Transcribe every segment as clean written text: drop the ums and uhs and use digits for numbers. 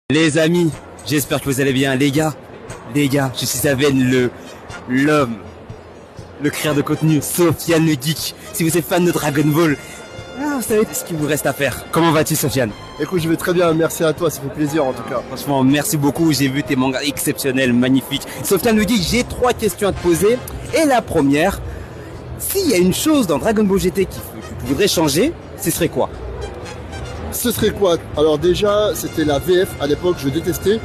Les amis, j'espère que vous allez bien. Les gars, je suis avec l'homme, le créateur de contenu, Sofiane le Geek. Si vous êtes fan de Dragon Ball, vous savez ce qu'il vous reste à faire. Comment vas-tu, Sofiane? Écoute, je vais très bien, merci à toi, ça fait plaisir en tout cas. Franchement, merci beaucoup, j'ai vu tes mangas exceptionnels, magnifiques. Sofiane le Geek, j'ai 3 questions à te poser. Et la première, s'il y a une chose dans Dragon Ball GT que tu voudrais changer, ce serait quoi? Ce serait quoi? Alors déjà, c'était la VF à l'époque, je détestais.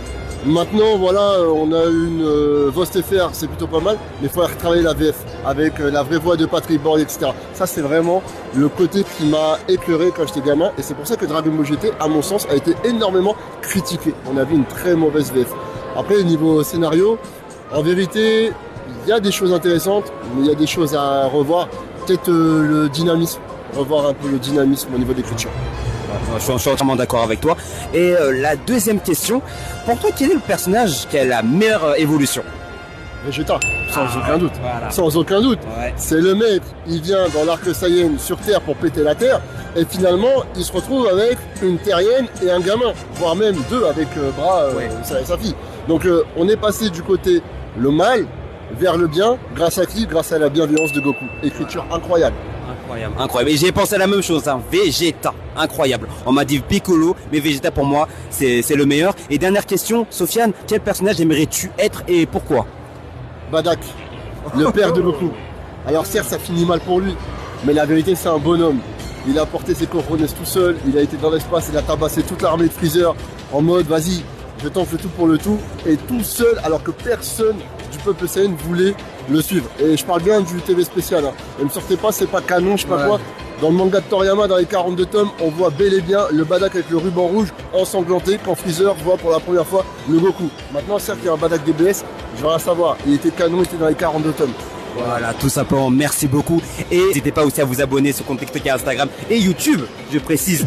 Maintenant, voilà, on a une VostFR, c'est plutôt pas mal, mais il faut retravailler la VF avec la vraie voix de Patrick Borg, etc. Ça, c'est vraiment le côté qui m'a éclairé quand j'étais gamin, et c'est pour ça que Dragon Ball GT, à mon sens, a été énormément critiqué. On avait une très mauvaise VF. Après, niveau scénario, en vérité, il y a des choses intéressantes, mais il y a des choses à revoir. Peut-être le dynamisme, revoir un peu le dynamisme au niveau d'écriture. Je suis entièrement d'accord avec toi. Et la deuxième question, pour toi, quel est le personnage qui a la meilleure évolution? Vegeta, sans aucun doute. Voilà. Sans aucun doute. Ouais. C'est le mec, il vient dans l'arc Saiyan sur Terre pour péter la Terre, et finalement, il se retrouve avec une terrienne et un gamin, voire même deux avec sa fille. Donc on est passé du côté le mal vers le bien, grâce à qui? Grâce à la bienveillance de Goku. Écriture incroyable. Incroyable. Et j'ai pensé à la même chose, Vegeta, incroyable. On m'a dit Piccolo, mais Vegeta pour moi, c'est le meilleur. Et dernière question, Sofiane, quel personnage aimerais-tu être et pourquoi? Badak, le père de Goku. Alors certes, ça finit mal pour lui, mais la vérité, c'est un bonhomme. Il a porté ses cojones tout seul, il a été dans l'espace, il a tabassé toute l'armée de Freezer en mode, vas-y, je t'offre le tout pour le tout, et tout seul, alors que personne du peuple Saiyan voulait le suivre. Et je parle bien du TV spécial. Ne me sortez pas, c'est pas canon, je sais pas quoi. Dans le manga de Toriyama, dans les 42 tomes, on voit bel et bien le Badak avec le ruban rouge ensanglanté quand Freezer voit pour la première fois le Goku. Maintenant, certes, il y a un Badak DBS, je vais rien savoir. Il était canon, il était dans les 42 tomes. Voilà, tout simplement, merci beaucoup. Et n'hésitez pas aussi à vous abonner sur compte TikTok et Instagram et YouTube, je précise.